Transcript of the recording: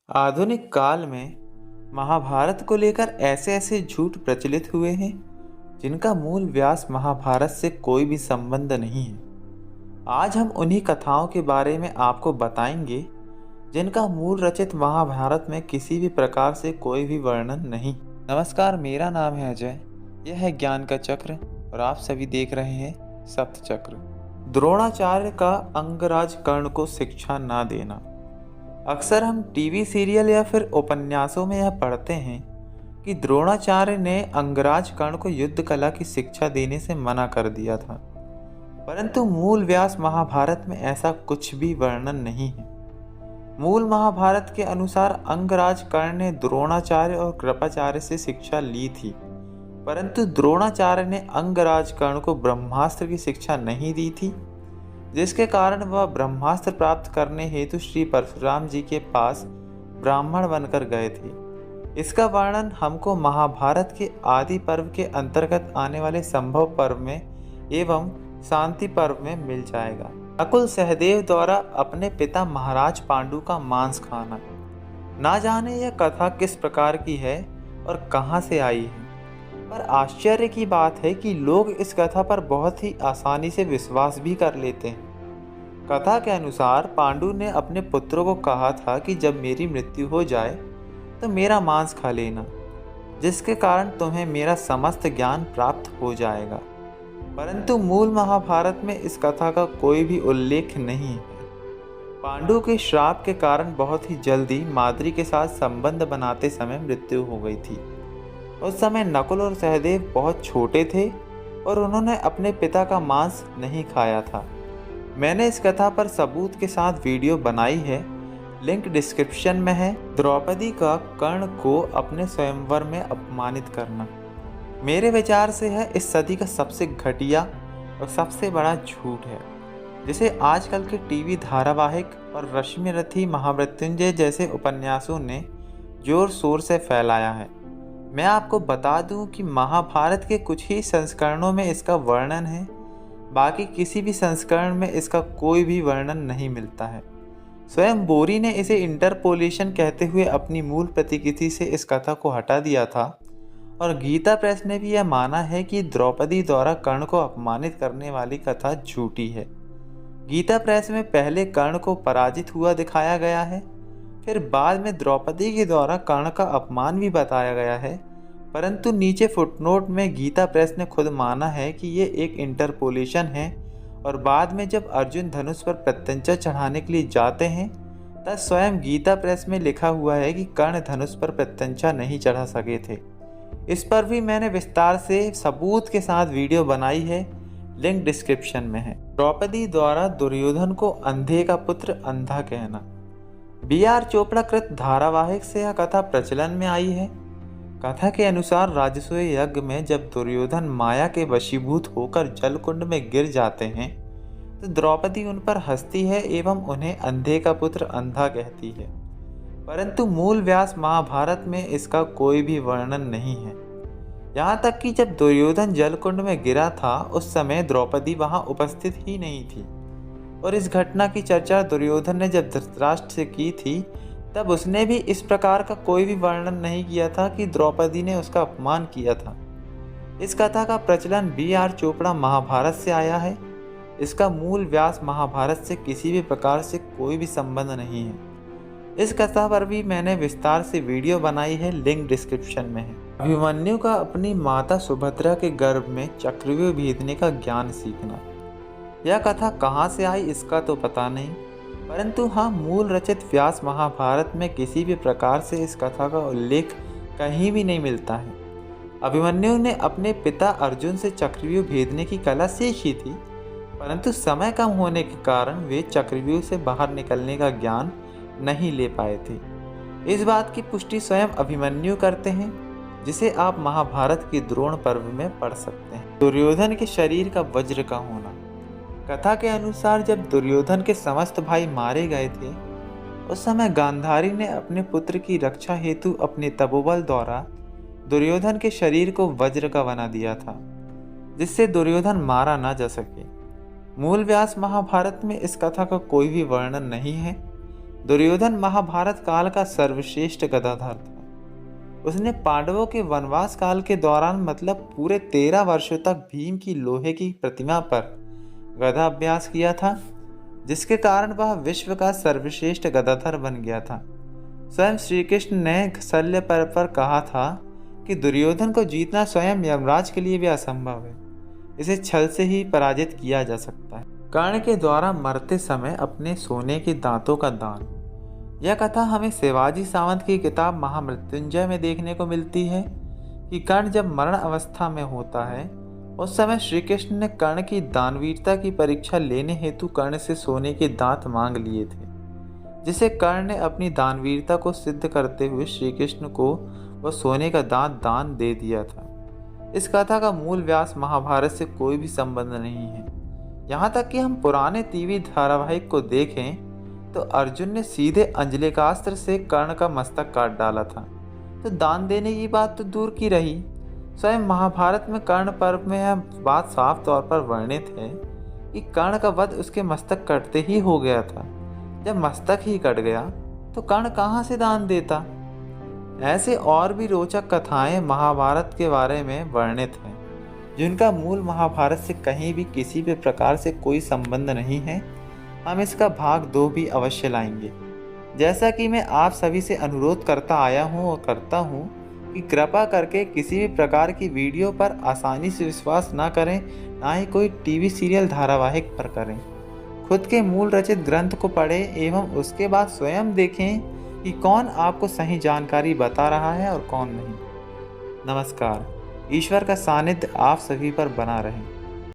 आधुनिक काल में महाभारत को लेकर ऐसे ऐसे झूठ प्रचलित हुए हैं जिनका मूल व्यास महाभारत से कोई भी संबंध नहीं है। आज हम उन्हीं कथाओं के बारे में आपको बताएंगे जिनका मूल रचित महाभारत में किसी भी प्रकार से कोई भी वर्णन नहीं। नमस्कार, मेरा नाम है अजय। यह है ज्ञान का चक्र और आप सभी देख रहे हैं सप्त चक्र। द्रोणाचार्य का अंगराज कर्ण को शिक्षा ना देना। अक्सर हम टीवी सीरियल या फिर उपन्यासों में यह पढ़ते हैं कि द्रोणाचार्य ने अंगराज कर्ण को युद्ध कला की शिक्षा देने से मना कर दिया था, परंतु मूल व्यास महाभारत में ऐसा कुछ भी वर्णन नहीं है। मूल महाभारत के अनुसार अंगराज कर्ण ने द्रोणाचार्य और कृपाचार्य से शिक्षा ली थी, परंतु द्रोणाचार्य ने अंगराज कर्ण को ब्रह्मास्त्र की शिक्षा नहीं दी थी, जिसके कारण वह ब्रह्मास्त्र प्राप्त करने हेतु श्री परशुराम जी के पास ब्राह्मण बनकर गए थे। इसका वर्णन हमको महाभारत के आदि पर्व के अंतर्गत आने वाले संभव पर्व में एवं शांति पर्व में मिल जाएगा। नकुल सहदेव द्वारा अपने पिता महाराज पांडु का मांस खाना। ना जाने यह कथा किस प्रकार की है और कहां से आई है, पर आश्चर्य की बात है कि लोग इस कथा पर बहुत ही आसानी से विश्वास भी कर लेते हैं। कथा के अनुसार पांडु ने अपने पुत्रों को कहा था कि जब मेरी मृत्यु हो जाए तो मेरा मांस खा लेना, जिसके कारण तुम्हें मेरा समस्त ज्ञान प्राप्त हो जाएगा। परंतु मूल महाभारत में इस कथा का कोई भी उल्लेख नहीं है। पांडु के श्राप के कारण बहुत ही जल्दी माद्री के साथ संबंध बनाते समय मृत्यु हो गई थी। उस समय नकुल और सहदेव बहुत छोटे थे और उन्होंने अपने पिता का मांस नहीं खाया था। मैंने इस कथा पर सबूत के साथ वीडियो बनाई है, लिंक डिस्क्रिप्शन में है। द्रौपदी का कर्ण को अपने स्वयंवर में अपमानित करना मेरे विचार से है इस सदी का सबसे घटिया और सबसे बड़ा झूठ है, जिसे आजकल के टीवी धारावाहिक और रश्मि रथी महामृत्युंजय जैसे उपन्यासों ने जोर शोर से फैलाया है। मैं आपको बता दूं कि महाभारत के कुछ ही संस्करणों में इसका वर्णन है, बाकी किसी भी संस्करण में इसका कोई भी वर्णन नहीं मिलता है। स्वयं बोरी ने इसे इंटरपोलेशन कहते हुए अपनी मूल प्रतिकृति से इस कथा को हटा दिया था, और गीता प्रेस ने भी यह माना है कि द्रौपदी द्वारा कर्ण को अपमानित करने वाली कथा झूठी है। गीता प्रेस में पहले कर्ण को पराजित हुआ दिखाया गया है, फिर बाद में द्रौपदी के द्वारा कर्ण का अपमान भी बताया गया है, परंतु नीचे फुटनोट में गीता प्रेस ने खुद माना है कि ये एक इंटरपोलेशन है, और बाद में जब अर्जुन धनुष पर प्रत्यंचा चढ़ाने के लिए जाते हैं तब स्वयं गीता प्रेस में लिखा हुआ है कि कर्ण धनुष पर प्रत्यंचा नहीं चढ़ा सके थे। इस पर भी मैंने विस्तार से सबूत के साथ वीडियो बनाई है, लिंक डिस्क्रिप्शन में है। द्रौपदी द्वारा दुर्योधन को अंधे का पुत्र अंधा कहना। बी.आर. चोपड़ा कृत धारावाहिक से यह कथा प्रचलन में आई है। कथा के अनुसार राजसूय यज्ञ में जब दुर्योधन माया के वशीभूत होकर जलकुंड में गिर जाते हैं तो द्रौपदी उन पर हंसती है एवं उन्हें अंधे का पुत्र अंधा कहती है, परंतु मूल व्यास महाभारत में इसका कोई भी वर्णन नहीं है। यहाँ तक कि जब दुर्योधन जलकुंड में गिरा था उस समय द्रौपदी वहाँ उपस्थित ही नहीं थी, और इस घटना की चर्चा दुर्योधन ने जब धृतराष्ट्र से की थी तब उसने भी इस प्रकार का कोई भी वर्णन नहीं किया था कि द्रौपदी ने उसका अपमान किया था। इस कथा का प्रचलन बी.आर. चोपड़ा महाभारत से आया है। इसका मूल व्यास महाभारत से किसी भी प्रकार से कोई भी संबंध नहीं है। इस कथा पर भी मैंने विस्तार से वीडियो बनाई है, लिंक डिस्क्रिप्शन में है। अभिमन्यु का अपनी माता सुभद्रा के गर्भ में चक्रव्यूह भेदने का ज्ञान सीखना। यह कथा कहाँ से आई इसका तो पता नहीं, परंतु हाँ, मूल रचित व्यास महाभारत में किसी भी प्रकार से इस कथा का उल्लेख कहीं भी नहीं मिलता है। अभिमन्यु ने अपने पिता अर्जुन से चक्रव्यूह भेदने की कला सीखी थी, परंतु समय कम होने के कारण वे चक्रव्यूह से बाहर निकलने का ज्ञान नहीं ले पाए थे। इस बात की पुष्टि स्वयं अभिमन्यु करते हैं, जिसे आप महाभारत की द्रोण पर्व में पढ़ सकते हैं। दुर्योधन के शरीर का वज्र का होना। कथा के अनुसार जब दुर्योधन के समस्त भाई मारे गए थे उस समय गांधारी ने अपने पुत्र की रक्षा हेतु अपने तपोबल द्वारा दुर्योधन के शरीर को वज्र का बना दिया था, जिससे दुर्योधन मारा ना जा सके। मूल व्यास महाभारत में इस कथा का कोई भी वर्णन नहीं है। दुर्योधन महाभारत काल का सर्वश्रेष्ठ गदाधर था। उसने पांडवों के वनवास काल के दौरान मतलब पूरे 13 वर्षों तक भीम की लोहे की प्रतिमा पर गदा अभ्यास किया था, जिसके कारण वह विश्व का सर्वश्रेष्ठ गदाधर बन गया था। स्वयं श्री कृष्ण ने शल्य पर्व पर कहा था कि दुर्योधन को जीतना स्वयं यमराज के लिए भी असंभव है, इसे छल से ही पराजित किया जा सकता है। कर्ण के द्वारा मरते समय अपने सोने के दांतों का दान। यह कथा हमें शिवाजी सावंत की किताब महामृत्युंजय में देखने को मिलती है कि कर्ण जब मरण अवस्था में होता है उस समय श्री कृष्ण ने कर्ण की दानवीरता की परीक्षा लेने हेतु कर्ण से सोने के दांत मांग लिए थे, जिसे कर्ण ने अपनी दानवीरता को सिद्ध करते हुए श्री कृष्ण को वह सोने का दांत दान दे दिया था। इस कथा का मूल व्यास महाभारत से कोई भी संबंध नहीं है। यहाँ तक कि हम पुराने टीवी धारावाहिक को देखें तो अर्जुन ने सीधे अंजलिकास्त्र से कर्ण का मस्तक काट डाला था, तो दान देने की बात तो दूर की रही। स्वयं महाभारत में कर्ण पर्व में यह बात साफ तौर पर वर्णित है कि कर्ण का वध उसके मस्तक कटते ही हो गया था। जब मस्तक ही कट गया तो कर्ण कहाँ से दान देता। ऐसे और भी रोचक कथाएं महाभारत के बारे में वर्णित हैं, जिनका मूल महाभारत से कहीं भी किसी भी प्रकार से कोई संबंध नहीं है। हम इसका भाग 2 भी अवश्य लाएंगे। जैसा कि मैं आप सभी से अनुरोध करता आया हूँ और करता हूँ कि कृपा करके किसी भी प्रकार की वीडियो पर आसानी से विश्वास ना करें, ना ही कोई टीवी सीरियल धारावाहिक पर करें। खुद के मूल रचित ग्रंथ को पढ़ें एवं उसके बाद स्वयं देखें कि कौन आपको सही जानकारी बता रहा है और कौन नहीं। नमस्कार। ईश्वर का सानिध्य आप सभी पर बना रहे।